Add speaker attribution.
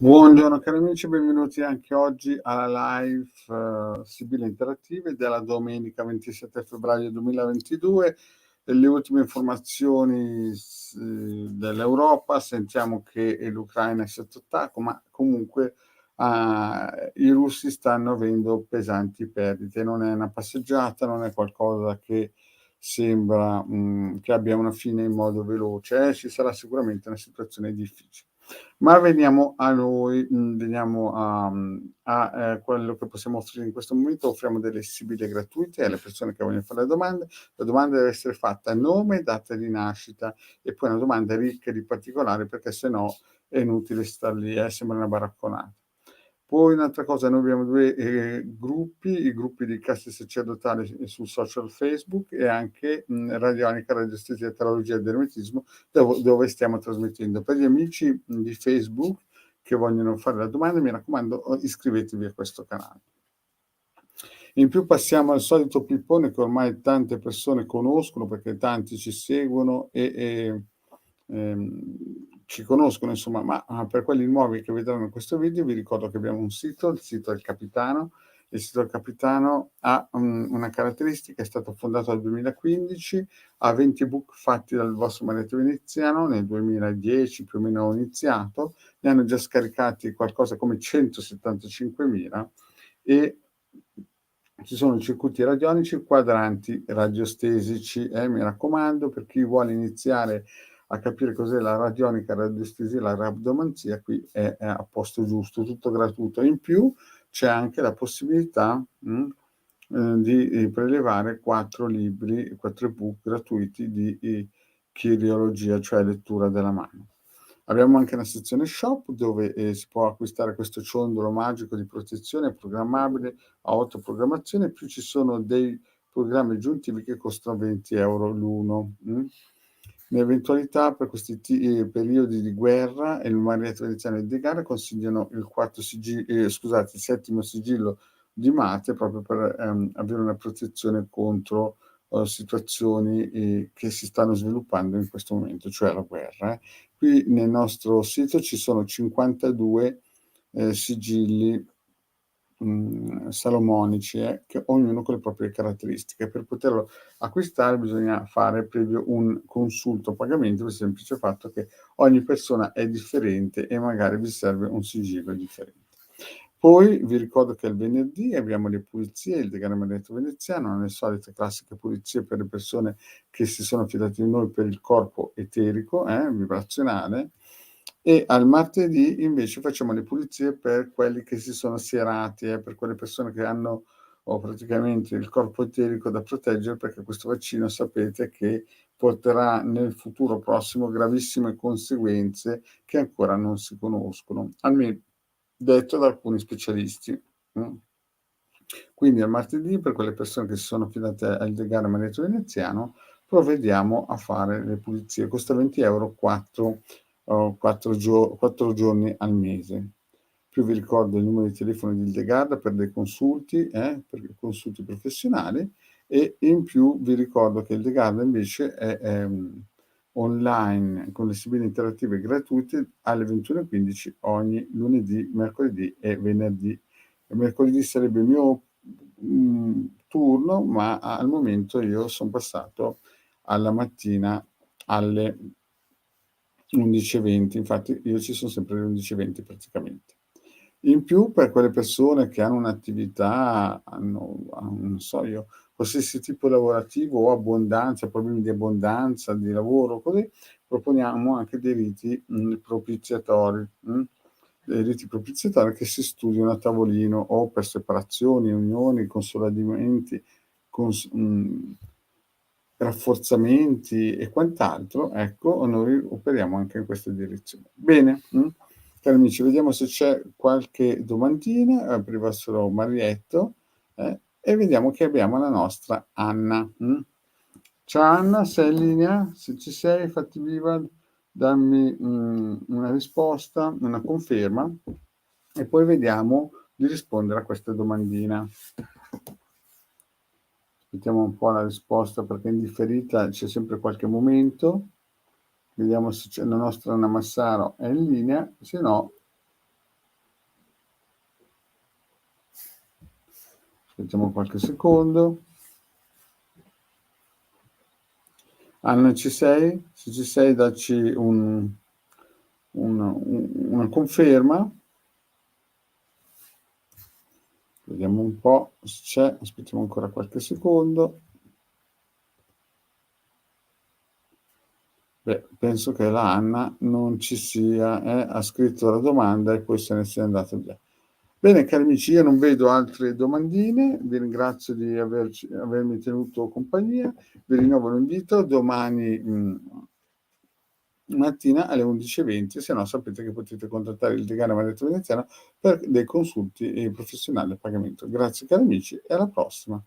Speaker 1: Buongiorno cari amici, benvenuti anche oggi alla live Sibilla Interattive della domenica 27 febbraio 2022. Le ultime informazioni dell'Europa, sentiamo che l'Ucraina è sotto attacco, ma comunque i russi stanno avendo pesanti perdite. Non è una passeggiata, non è qualcosa che sembra che abbia una fine in modo veloce, ci sarà sicuramente una situazione difficile. Ma veniamo a noi, veniamo a quello che possiamo offrire in questo momento. Offriamo delle sibille gratuite alle persone che vogliono fare le domande. La domanda deve essere fatta nome, data di nascita e poi una domanda ricca di particolari, perché se no è inutile star lì, sembra una baracconata. Poi un'altra cosa, noi abbiamo 2 gruppi, i gruppi di caste sacerdotali sul social Facebook e anche, Radionica, Radiostesia, Teologia ed Ermetismo, dove stiamo trasmettendo. Per gli amici di Facebook che vogliono fare la domanda, mi raccomando, iscrivetevi a questo canale. In più passiamo al solito pippone che ormai tante persone conoscono, perché tanti ci seguono ci conoscono insomma, ma per quelli nuovi che vedranno questo video vi ricordo che abbiamo un sito, il sito del Capitano. Il sito del Capitano ha una caratteristica: è stato fondato nel 2015, ha 20 ebook fatti dal vostro maretto veneziano, nel 2010 più o meno ho iniziato, ne hanno già scaricati qualcosa come 175.000 e ci sono circuiti radionici, quadranti radiostesici, mi raccomando, per chi vuole iniziare a capire cos'è la radionica, la radiostesia, la rabdomanzia, qui è a posto giusto, tutto gratuito. In più c'è anche la possibilità di prelevare 4 libri, 4 ebook gratuiti di chiriologia, cioè lettura della mano. Abbiamo anche una sezione shop dove si può acquistare questo ciondolo magico di protezione programmabile a autoprogrammazione, più ci sono dei programmi aggiuntivi che costano 20 € l'uno. In eventualità per questi periodi di guerra, il Maretto Veneziano e De Gara consigliano il 7° sigillo di Marte, proprio per avere una protezione contro situazioni che si stanno sviluppando in questo momento, cioè la guerra. Qui nel nostro sito ci sono 52 sigilli salomonici, che ognuno con le proprie caratteristiche. Per poterlo acquistare bisogna fare previo un consulto a pagamento, per il semplice fatto che ogni persona è differente e magari vi serve un sigillo differente. Poi vi ricordo che il venerdì abbiamo le pulizie, il Degarmaretto veneziano, le solite classiche pulizie per le persone che si sono fidate di noi per il corpo eterico, vibrazionale, e al martedì invece facciamo le pulizie per quelli che si sono serati, per quelle persone che hanno praticamente il corpo eterico da proteggere, perché questo vaccino sapete che porterà nel futuro prossimo gravissime conseguenze che ancora non si conoscono, almeno detto da alcuni specialisti. Quindi al martedì, per quelle persone che si sono affidate al Degano Maretto Veneziano, provvediamo a fare le pulizie. Costa 20 € 4 giorni al mese. Più vi ricordo il numero di telefono di Ildegard per dei consulti, per consulti professionali, e in più vi ricordo che Ildegard invece è online con le sibille interattive gratuite alle 21:15 ogni lunedì, mercoledì e venerdì. Il mercoledì sarebbe il mio turno, ma al momento io son passato alla mattina alle 11:20, infatti io ci sono sempre alle 11:20 praticamente. In più per quelle persone che hanno un'attività, non so io, qualsiasi tipo lavorativo o abbondanza, problemi di abbondanza, di lavoro, così, proponiamo anche dei riti propiziatori, dei riti propiziatori che si studiano a tavolino o per separazioni, unioni, consolidamenti, rafforzamenti e quant'altro, ecco, noi operiamo anche in questa direzione. Bene, cari amici, vediamo se c'è qualche domandina per il vostro Marietto, e vediamo che abbiamo la nostra Anna. Ciao Anna, sei in linea? Se ci sei, fatti viva, dammi una risposta, una conferma e poi vediamo di rispondere a questa domandina. Aspettiamo un po' la risposta perché in differita c'è sempre qualche momento. Vediamo se c'è la nostra Anna Massaro è in linea, se no Aspettiamo qualche secondo. Anna, ci sei? Se ci sei dacci una conferma. Vediamo un po' se c'è, aspettiamo ancora qualche secondo. Beh, penso che la Anna non ci sia, ha scritto la domanda e poi se ne sia andata via. Bene, cari amici, io non vedo altre domandine, vi ringrazio di avermi tenuto compagnia, vi rinnovo l'invito domani mattina alle 11:20, se no sapete che potete contattare il Decano Maledetto Veneziano per dei consulti professionali a pagamento. Grazie cari amici e alla prossima.